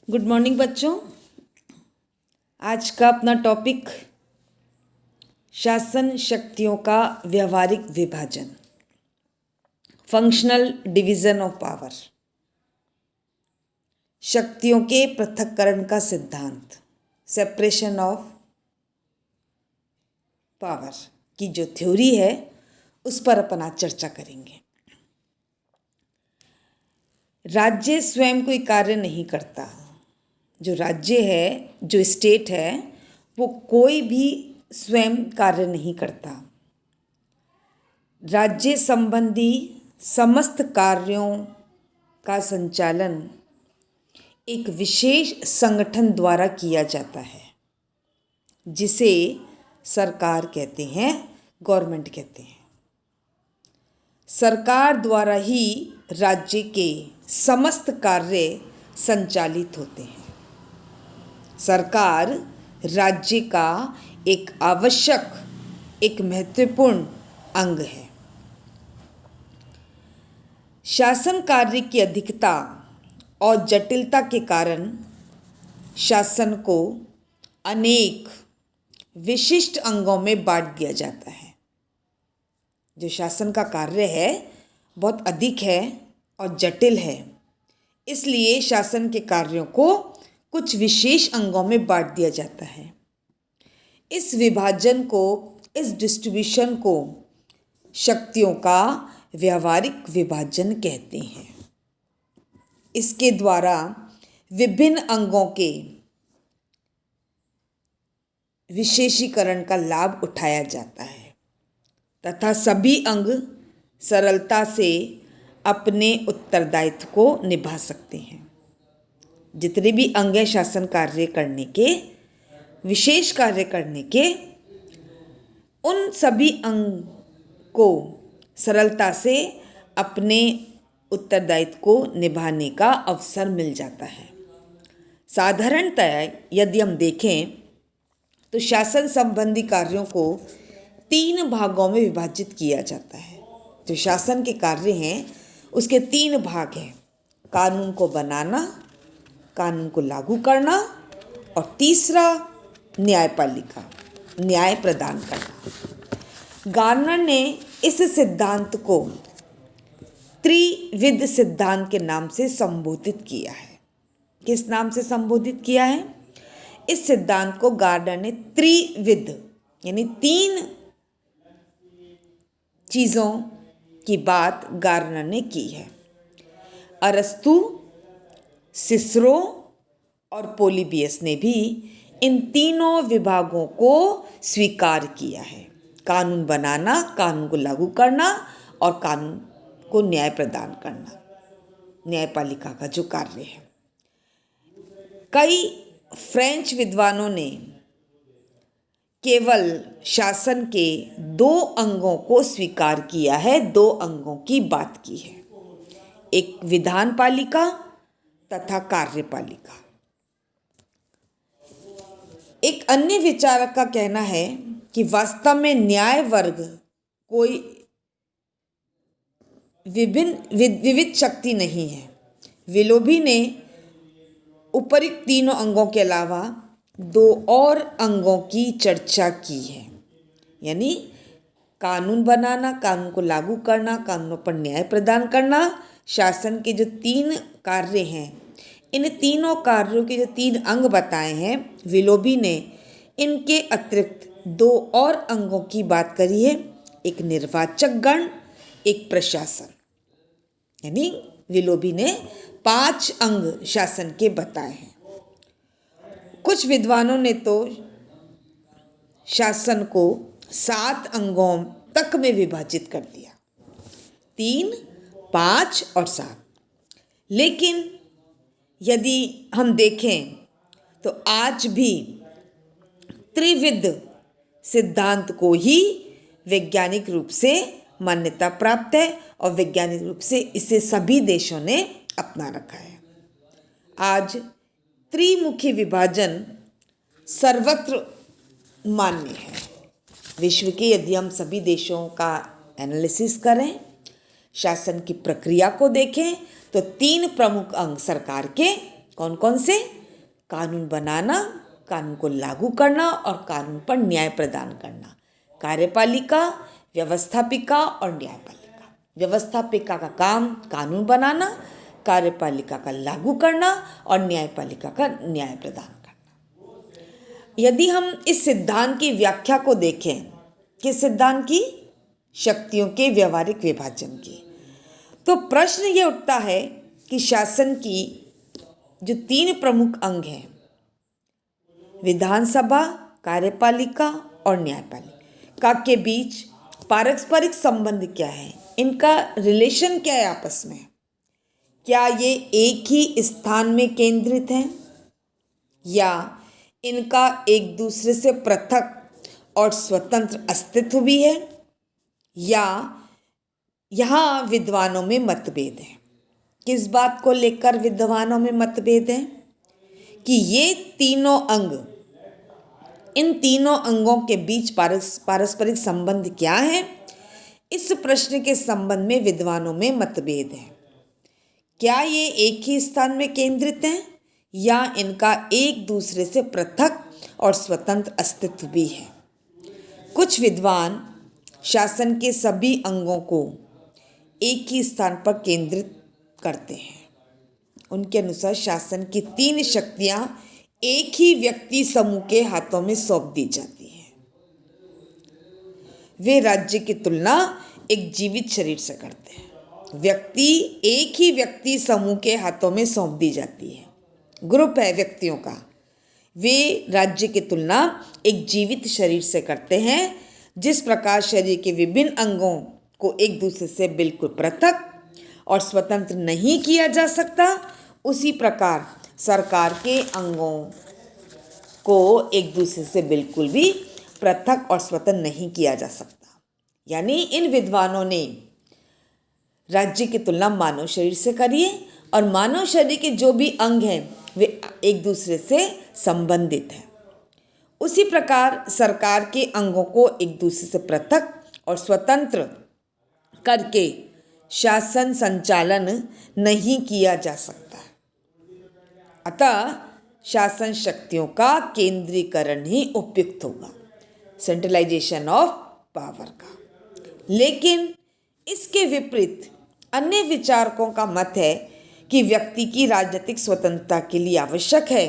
Good morning बच्चों। आज का अपना टॉपिक शासन शक्तियों का व्यवहारिक विभाजन, फंक्शनल डिवीजन ऑफ पावर, शक्तियों के पृथक्करण का सिद्धांत, सेपरेशन ऑफ पावर की जो थ्योरी है उस पर अपन आज चर्चा करेंगे। राज्य स्वयं कोई कार्य नहीं करता। जो राज्य है, जो स्टेट है, वो कोई भी स्वयं कार्य नहीं करता। राज्य संबंधी समस्त कार्यों का संचालन एक विशेष संगठन द्वारा किया जाता है, जिसे सरकार कहते हैं, गवर्नमेंट कहते हैं। सरकार द्वारा ही राज्य के समस्त कार्य संचालित होते हैं। सरकार राज्य का एक आवश्यक, एक महत्वपूर्ण अंग है। शासन कार्य की अधिकता और जटिलता के कारण शासन को अनेक विशिष्ट अंगों में बांट दिया जाता है। जो शासन का कार्य है बहुत अधिक है और जटिल है, इसलिए शासन के कार्यों को कुछ विशेष अंगों में बांट दिया जाता है। इस विभाजन को, इस डिस्ट्रीब्यूशन को शक्तियों का व्यवहारिक विभाजन कहते हैं। इसके द्वारा विभिन्न अंगों के विशेषीकरण का लाभ उठाया जाता है तथा सभी अंग सरलता से अपने उत्तरदायित्व को निभा सकते हैं। जितने भी अंग हैं शासन कार्य करने के, विशेष कार्य करने के, उन सभी अंग को सरलता से अपने उत्तरदायित्व को निभाने का अवसर मिल जाता है। साधारणतः यदि हम देखें तो शासन संबंधी कार्यों को 3 भागों में विभाजित किया जाता है। जो शासन के कार्य हैं उसके 3 भाग हैं: कानून को बनाना, कानून को लागू करना और तीसरा न्यायपालिका, न्याय प्रदान करना। गार्नर ने इस सिद्धांत को त्रिविध सिद्धांत के नाम से संबोधित किया है। किस नाम से संबोधित किया है? इस सिद्धांत को गार्नर ने त्रिविध यानी 3 चीज़ों की बात गार्नर ने की है। अरस्तु, सिसरो और पोलिबियस ने भी इन तीनों विभागों को स्वीकार किया है: कानून बनाना, कानून को लागू करना और कानून को न्याय प्रदान करना, न्यायपालिका का जो कार्य है। कई फ्रेंच विद्वानों ने केवल शासन के 2 अंगों को स्वीकार किया है, 2 अंगों की बात की है: एक विधान पालिका तथा कार्यपालिका। एक अन्य विचारक का कहना है कि वास्तव में न्याय वर्ग कोई विविध शक्ति नहीं है। विलोबी ने उपरोक्त तीनों अंगों के अलावा 2 और अंगों की चर्चा की है, यानी कानून बनाना, कानून को लागू करना, कानूनों पर न्याय प्रदान करना। शासन के जो 3 कार्य हैं, इन तीनों कार्यों के जो 3 अंग बताए हैं, विलोबी ने इनके अतिरिक्त 2 और अंगों की बात करी है: एक निर्वाचक गण, एक प्रशासन। यानी विलोबी ने 5 अंग शासन के बताए हैं। कुछ विद्वानों ने तो शासन को 7 अंगों तक में विभाजित कर दिया: 3, 5 और 7। लेकिन यदि हम देखें तो आज भी त्रिविध सिद्धांत को ही वैज्ञानिक रूप से मान्यता प्राप्त है और वैज्ञानिक रूप से इसे सभी देशों ने अपना रखा है। आज त्रिमुखी विभाजन सर्वत्र मान्य है। विश्व के यदि हम सभी देशों का एनालिसिस करें, शासन की प्रक्रिया को देखें, तो 3 प्रमुख अंग सरकार के कौन कौन से? कानून बनाना, कानून को लागू करना और कानून पर न्याय प्रदान करना। कार्यपालिका, व्यवस्थापिका और न्यायपालिका। व्यवस्थापिका का काम कानून बनाना, कार्यपालिका का लागू करना और न्यायपालिका का न्याय प्रदान करना। यदि हम इस सिद्धांत की व्याख्या को देखें, किस सिद्धांत की? शक्तियों के व्यवहारिक विभाजन की, तो प्रश्न ये उठता है कि शासन की जो 3 प्रमुख अंग हैं, विधानसभा, कार्यपालिका और न्यायपालिका के बीच पारस्परिक संबंध क्या है? इनका रिलेशन क्या है आपस में? क्या ये एक ही स्थान में केंद्रित हैं या इनका एक दूसरे से पृथक और स्वतंत्र अस्तित्व भी है, या यहाँ विद्वानों में मतभेद है? किस बात को लेकर विद्वानों में मतभेद है? कि ये तीनों अंग, इन तीनों अंगों के बीच पारस्परिक संबंध क्या है? इस प्रश्न के संबंध में विद्वानों में मतभेद है। क्या ये एक ही स्थान में केंद्रित हैं या इनका एक दूसरे से पृथक और स्वतंत्र अस्तित्व भी है? कुछ विद्वान शासन के सभी अंगों को एक ही स्थान पर केंद्रित करते हैं। उनके अनुसार शासन की 3 शक्तियां एक ही व्यक्ति समूह के हाथों में सौंप दी जाती हैं। वे राज्य की तुलना एक जीवित शरीर से करते हैं। व्यक्ति एक ही व्यक्ति समूह के हाथों में सौंप दी जाती है, ग्रुप है व्यक्तियों का। वे राज्य की तुलना एक जीवित शरीर से करते हैं। जिस प्रकार शरीर के विभिन्न अंगों को एक दूसरे से बिल्कुल पृथक और स्वतंत्र नहीं किया जा सकता, उसी प्रकार सरकार के अंगों को एक दूसरे से बिल्कुल भी पृथक और स्वतंत्र नहीं किया जा सकता। यानी इन विद्वानों ने राज्य की तुलना मानव शरीर से करी है और मानव शरीर के जो भी अंग हैं वे एक दूसरे से संबंधित हैं। उसी प्रकार सरकार के अंगों को एक दूसरे से पृथक और स्वतंत्र करके शासन संचालन नहीं किया जा सकता। अतः शासन शक्तियों का केंद्रीकरण ही उपयुक्त होगा, सेंट्रलाइजेशन ऑफ पावर का। लेकिन इसके विपरीत अन्य विचारकों का मत है कि व्यक्ति की राजनीतिक स्वतंत्रता के लिए आवश्यक है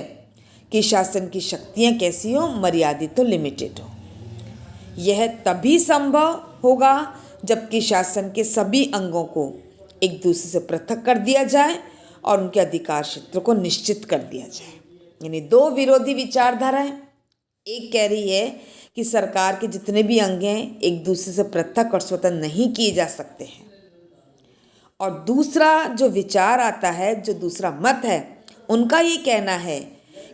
कि शासन की शक्तियाँ कैसी हो? मर्यादित हो, लिमिटेड हो। यह तभी संभव होगा जबकि शासन के सभी अंगों को एक दूसरे से पृथक कर दिया जाए और उनके अधिकार क्षेत्र को निश्चित कर दिया जाए। यानी 2 विरोधी विचारधाराएं। एक कह रही है कि सरकार के जितने भी अंग हैं एक दूसरे से पृथक और स्वतंत्र नहीं किए जा सकते हैं, और दूसरा जो विचार आता है, जो दूसरा मत है, उनका ये कहना है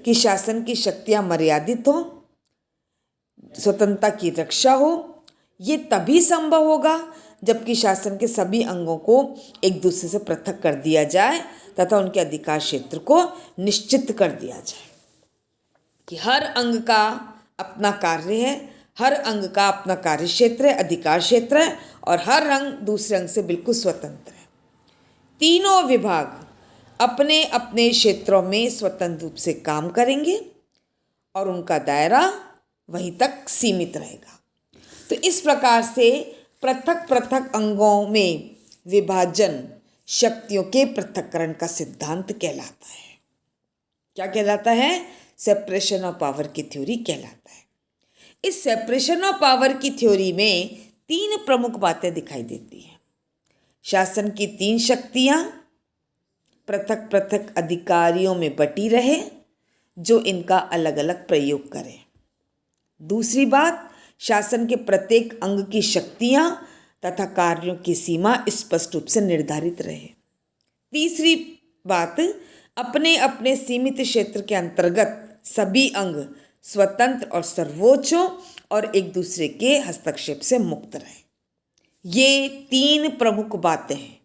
कि शासन की शक्तियाँ मर्यादित हो, स्वतंत्रता की रक्षा हो। ये तभी संभव होगा जबकि शासन के सभी अंगों को एक दूसरे से पृथक कर दिया जाए तथा उनके अधिकार क्षेत्र को निश्चित कर दिया जाए कि हर अंग का अपना कार्य है, हर अंग का अपना कार्य क्षेत्र है, अधिकार क्षेत्र है, और हर अंग दूसरे अंग से बिल्कुल स्वतंत्र है। तीनों विभाग अपने अपने क्षेत्रों में स्वतंत्र रूप से काम करेंगे और उनका दायरा वहीं तक सीमित रहेगा। तो इस प्रकार से पृथक पृथक अंगों में विभाजन शक्तियों के पृथक्करण का सिद्धांत कहलाता है। क्या कहलाता है? सेपरेशन ऑफ पावर की थ्योरी कहलाता है। इस सेपरेशन ऑफ पावर की थ्योरी में 3 प्रमुख बातें दिखाई देती हैं। शासन की 3 शक्तियाँ पृथक पृथक अधिकारियों में बटी रहे जो इनका अलग अलग प्रयोग करें। दूसरी बात, शासन के प्रत्येक अंग की शक्तियाँ तथा कार्यों की सीमा स्पष्ट रूप से निर्धारित रहे। तीसरी बात, अपने अपने सीमित क्षेत्र के अंतर्गत सभी अंग स्वतंत्र और सर्वोच्च हों और एक दूसरे के हस्तक्षेप से मुक्त रहें। ये 3 प्रमुख बातें हैं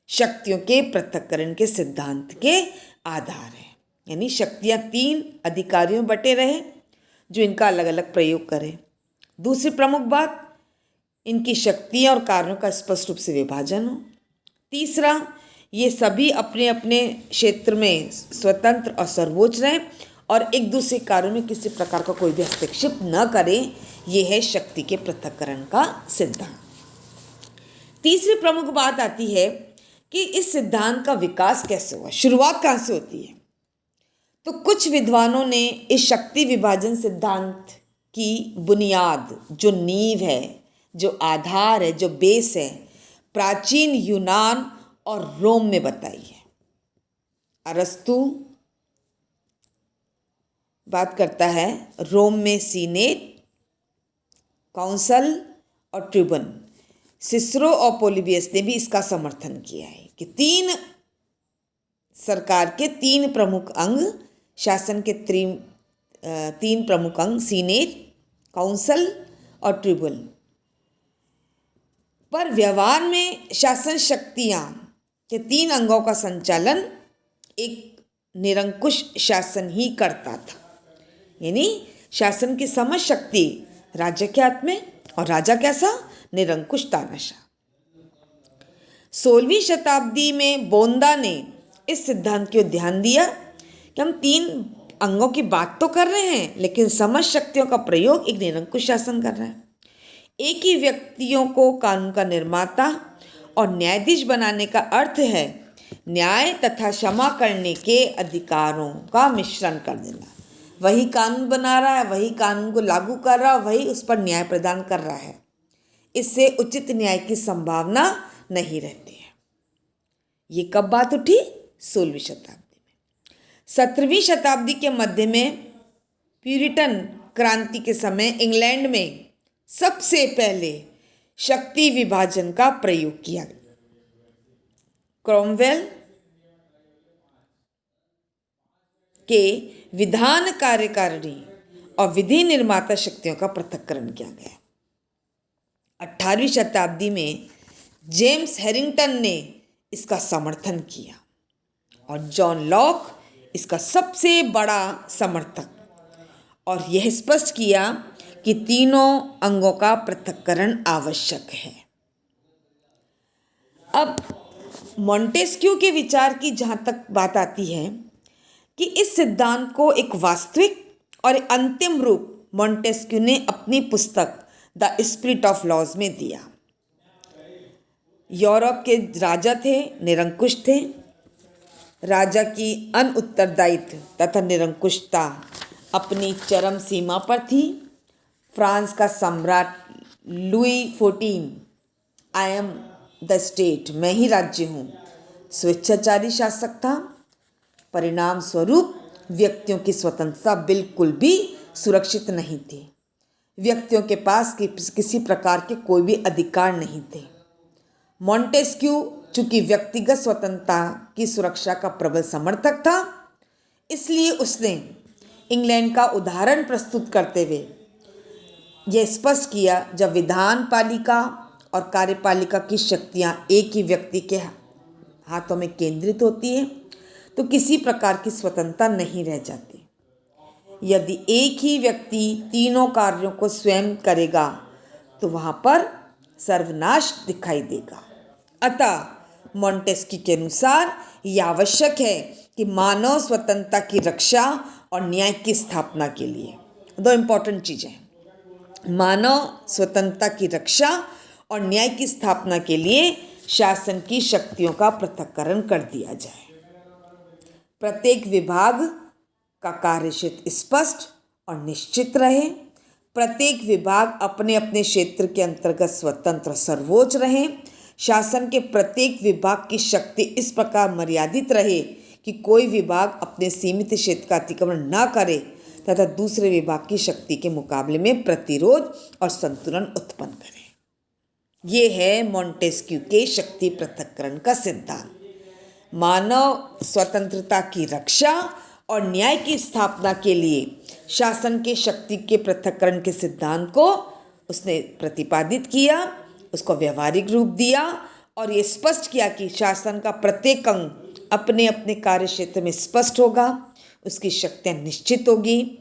शक्तियों के पृथक्करण के सिद्धांत के आधार हैं। यानी शक्तियाँ 3 अधिकारियों में बटे रहे जो इनका अलग अलग प्रयोग करें। दूसरी प्रमुख बात, इनकी शक्तियाँ और कार्यों का स्पष्ट रूप से विभाजन हो। तीसरा, ये सभी अपने अपने क्षेत्र में स्वतंत्र और सर्वोच्च रहें और एक दूसरे कार्यों में किसी प्रकार का कोई भी हस्तक्षेप न करें। ये है शक्ति के पृथक्करण का सिद्धांत। तीसरी प्रमुख बात आती है कि इस सिद्धांत का विकास कैसे हुआ, शुरुआत कहाँ से होती है। तो कुछ विद्वानों ने इस शक्ति विभाजन सिद्धांत की बुनियाद, जो नींव है, जो आधार है, जो बेस है, प्राचीन यूनान और रोम में बताई है। अरस्तु बात करता है रोम में सीनेट, काउंसिल और ट्रिब्यून। सिसरो और पोलिबियस ने भी इसका समर्थन किया है कि सरकार के तीन प्रमुख अंग, शासन के तीन प्रमुख अंग, सीनेट, काउंसिल और ट्रिब्यून, पर व्यवहार में शासन शक्तियां के तीन अंगों का संचालन एक निरंकुश शासन ही करता था। यानी शासन की समझ शक्ति राज्य के हाथ में और राजा कैसा, निरंकुश तानाशाह। 16वीं शताब्दी में बोंदा ने इस सिद्धांत को ध्यान दिया कि हम तीन अंगों की बात तो कर रहे हैं, लेकिन समझ शक्तियों का प्रयोग एक निरंकुश शासन कर रहा है। एक ही व्यक्तियों को कानून का निर्माता और न्यायाधीश बनाने का अर्थ है न्याय तथा क्षमा करने के अधिकारों का मिश्रण कर देना। वही कानून बना रहा है, वही कानून को लागू कर रहा है, वही उस पर न्याय प्रदान कर रहा है। इससे उचित न्याय की संभावना नहीं रहती है। ये कब बात उठी? 16वीं शताब्दी में। 17वीं शताब्दी के मध्य में प्यूरिटन क्रांति के समय इंग्लैंड में सबसे पहले शक्ति विभाजन का प्रयोग किया। क्रॉमवेल के विधान कार्यकारिणी और विधि निर्माता शक्तियों का पृथक्करण किया गया। 18वीं शताब्दी में जेम्स हैरिंगटन ने इसका समर्थन किया और जॉन लॉक इसका सबसे बड़ा समर्थक, और यह स्पष्ट किया कि तीनों अंगों का पृथक्करण आवश्यक है। अब मॉन्टेस्क्यू के विचार की जहाँ तक बात आती है कि इस सिद्धांत को एक वास्तविक और अंतिम रूप मॉन्टेस्क्यू ने अपनी पुस्तक द स्पिरिट ऑफ लॉज में दिया। यूरोप के राजा थे, निरंकुश थे। राजा की अनउत्तरदायित्व तथा निरंकुशता अपनी चरम सीमा पर थी। फ्रांस का सम्राट Louis 14, I am the state, मैं ही राज्य हूँ, स्वेच्छाचारी शासक था। परिणाम स्वरूप व्यक्तियों की स्वतंत्रता बिल्कुल भी सुरक्षित नहीं थी। व्यक्तियों के पास किसी प्रकार के कोई भी अधिकार नहीं थे। मॉन्टेस्क्यू चूंकि व्यक्तिगत स्वतंत्रता की सुरक्षा का प्रबल समर्थक था, इसलिए उसने इंग्लैंड का उदाहरण प्रस्तुत करते हुए यह स्पष्ट किया, जब विधान पालिका और कार्यपालिका की शक्तियां एक ही व्यक्ति के हाथों में केंद्रित होती है तो किसी प्रकार की स्वतंत्रता नहीं रह जाती। यदि एक ही व्यक्ति तीनों कार्यों को स्वयं करेगा तो वहाँ पर सर्वनाश दिखाई देगा। अतः मॉन्टेस्क्यू के अनुसार यह आवश्यक है कि मानव स्वतंत्रता की रक्षा और न्याय की स्थापना के लिए दो इम्पॉर्टेंट चीज़ें, मानव स्वतंत्रता की रक्षा और न्याय की स्थापना के लिए शासन की शक्तियों का पृथक्करण कर दिया जाए। प्रत्येक विभाग का कार्यक्षेत्र स्पष्ट और निश्चित रहे। प्रत्येक विभाग अपने अपने क्षेत्र के अंतर्गत स्वतंत्र सर्वोच्च रहे। शासन के प्रत्येक विभाग की शक्ति इस प्रकार मर्यादित रहे कि कोई विभाग अपने सीमित क्षेत्र का अतिक्रमण न करे तथा दूसरे विभाग की शक्ति के मुकाबले में प्रतिरोध और संतुलन उत्पन्न करे। ये है मॉन्टेस्क्यू के शक्ति पृथक्करण का सिद्धांत। मानव स्वतंत्रता की रक्षा और न्याय की स्थापना के लिए शासन के शक्ति के पृथक्करण के सिद्धांत को उसने प्रतिपादित किया, उसको व्यवहारिक रूप दिया और ये स्पष्ट किया कि शासन का प्रत्येक अंग अपने अपने कार्य क्षेत्र में स्पष्ट होगा, उसकी शक्तियाँ निश्चित होगी,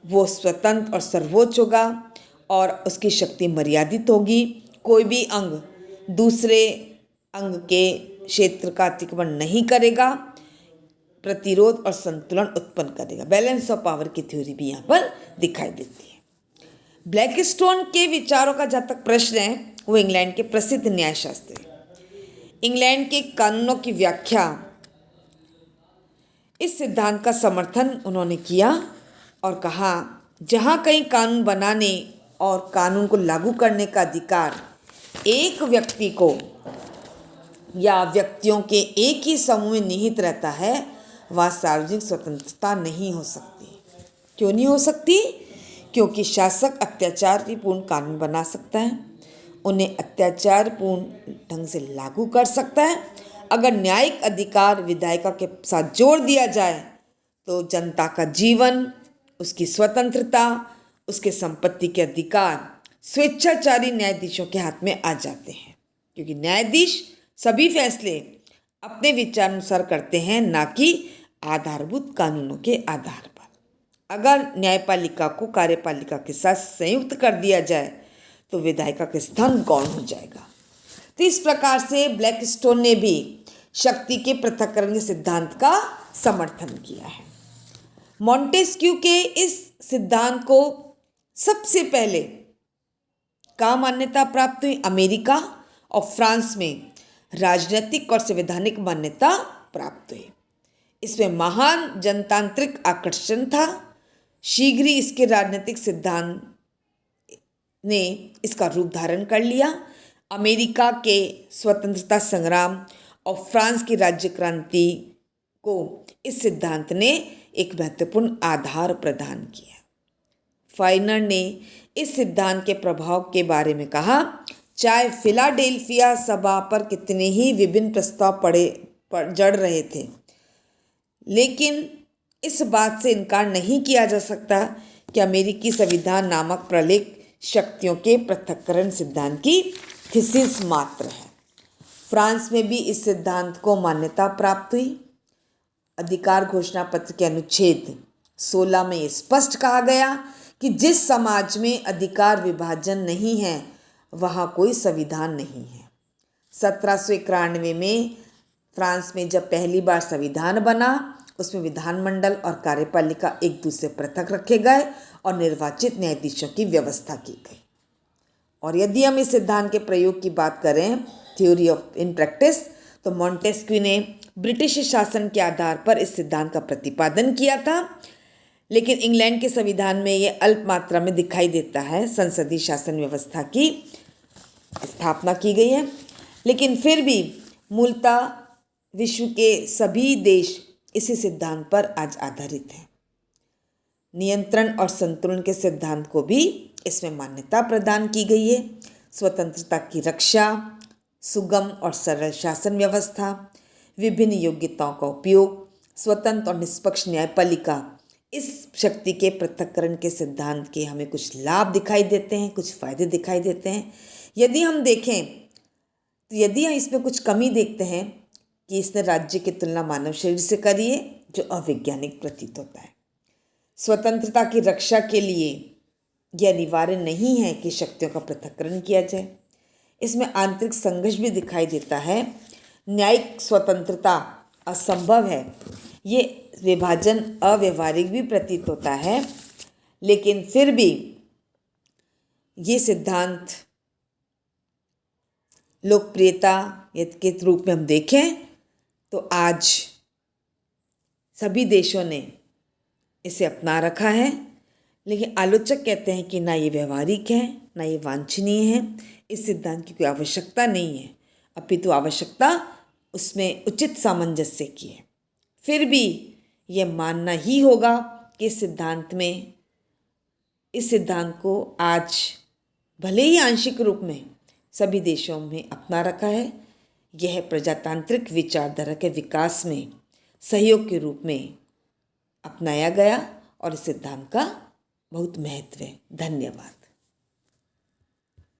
वो स्वतंत्र और सर्वोच्च होगा और उसकी शक्ति मर्यादित होगी। कोई भी अंग दूसरे अंग के क्षेत्र का अतिक्रमण नहीं करेगा, प्रतिरोध और संतुलन उत्पन्न करेगा। बैलेंस ऑफ पावर की थ्योरी भी यहाँ पर दिखाई देती है। ब्लैकस्टोन के विचारों का जहाँ तक प्रश्न है, वो इंग्लैंड के प्रसिद्ध न्यायशास्त्री, इंग्लैंड के कानूनों की व्याख्या, इस सिद्धांत का समर्थन उन्होंने किया और कहा, जहाँ कहीं कानून बनाने और कानून को लागू करने का अधिकार एक व्यक्ति को या व्यक्तियों के एक ही समूह में निहित रहता है, वह सार्वजनिक स्वतंत्रता नहीं हो सकती। क्यों नहीं हो सकती? क्योंकि शासक अत्याचारपूर्ण कानून बना सकता है, उन्हें अत्याचारपूर्ण ढंग से लागू कर सकता है। अगर न्यायिक अधिकार विधायिका के साथ जोड़ दिया जाए तो जनता का जीवन, उसकी स्वतंत्रता, उसके संपत्ति के अधिकार स्वेच्छाचारी न्यायाधीशों के हाथ में आ जाते हैं, क्योंकि न्यायाधीश सभी फैसले अपने विचारानुसार करते हैं, ना कि आधारभूत कानूनों के आधार पर। अगर न्यायपालिका को कार्यपालिका के साथ संयुक्त कर दिया जाए तो विधायिका का स्थान गौण हो जाएगा। तो इस प्रकार से ब्लैकस्टोन ने भी शक्ति के पृथक्करण के सिद्धांत का समर्थन किया है। मॉन्टेस्क्यू के इस सिद्धांत को सबसे पहले कहाँ मान्यता प्राप्त हुई? अमेरिका और फ्रांस में राजनीतिक और संवैधानिक मान्यता प्राप्त हुई। इसमें महान जनतांत्रिक आकर्षण था। शीघ्र ही इसके राजनीतिक सिद्धांत ने इसका रूप धारण कर लिया। अमेरिका के स्वतंत्रता संग्राम और फ्रांस की राज्य क्रांति को इस सिद्धांत ने एक महत्वपूर्ण आधार प्रदान किया। फाइनर ने इस सिद्धांत के प्रभाव के बारे में कहा, चाहे फिलाडेल्फिया सभा पर कितने ही विभिन्न प्रस्ताव जड़ रहे थे, लेकिन इस बात से इनकार नहीं किया जा सकता कि अमेरिकी संविधान नामक प्रलेख शक्तियों के पृथक्करण सिद्धांत की थीसिस मात्र है। फ्रांस में भी इस सिद्धांत को मान्यता प्राप्त हुई। अधिकार घोषणा पत्र के अनुच्छेद 16 में ये स्पष्ट कहा गया कि जिस समाज में अधिकार विभाजन नहीं है वहाँ कोई संविधान नहीं है। 1791 में फ्रांस में जब पहली बार संविधान बना, उसमें विधानमंडल और कार्यपालिका एक दूसरे पृथक रखे गए और निर्वाचित न्यायाधीशों की व्यवस्था की गई। और यदि हम इस सिद्धांत के प्रयोग की बात करें, थ्योरी ऑफ इन प्रैक्टिस, तो मॉन्टेस्क्यू ने ब्रिटिश शासन के आधार पर इस सिद्धांत का प्रतिपादन किया था, लेकिन इंग्लैंड के संविधान में ये अल्प मात्रा में दिखाई देता है। संसदीय शासन व्यवस्था की स्थापना की गई है, लेकिन फिर भी मूलतः विश्व के सभी देश इसी सिद्धांत पर आज आधारित हैं। नियंत्रण और संतुलन के सिद्धांत को भी इसमें मान्यता प्रदान की गई है। स्वतंत्रता की रक्षा, सुगम और सरल शासन व्यवस्था, विभिन्न योग्यताओं का उपयोग, स्वतंत्र और निष्पक्ष न्यायपालिका, इस शक्ति के पृथक्करण के सिद्धांत के हमें कुछ लाभ दिखाई देते हैं, कुछ फायदे दिखाई देते हैं। यदि हम देखें तो यदि हम इसमें कुछ कमी देखते हैं कि इसने राज्य की तुलना मानव शरीर से करी है, जो अवैज्ञानिक प्रतीत होता है। स्वतंत्रता की रक्षा के लिए यह अनिवार्य नहीं है कि शक्तियों का पृथक्करण किया जाए। इसमें आंतरिक संघर्ष भी दिखाई देता है। न्यायिक स्वतंत्रता असंभव है, ये विभाजन अव्यवहारिक भी प्रतीत होता है, लेकिन फिर भी ये सिद्धांत लोकप्रियता के रूप में हम देखें तो आज सभी देशों ने इसे अपना रखा है, लेकिन आलोचक कहते हैं कि ना ये व्यवहारिक है, ना ये वांछनीय है। इस सिद्धांत की कोई आवश्यकता नहीं है, अपितु आवश्यकता उसमें उचित सामंजस्य की है। फिर भी यह मानना ही होगा कि इस सिद्धांत को आज भले ही आंशिक रूप में सभी देशों में अपना रखा है। यह प्रजातांत्रिक विचारधारा के विकास में सहयोग के रूप में अपनाया गया और इस सिद्धांत का बहुत महत्व है। धन्यवाद।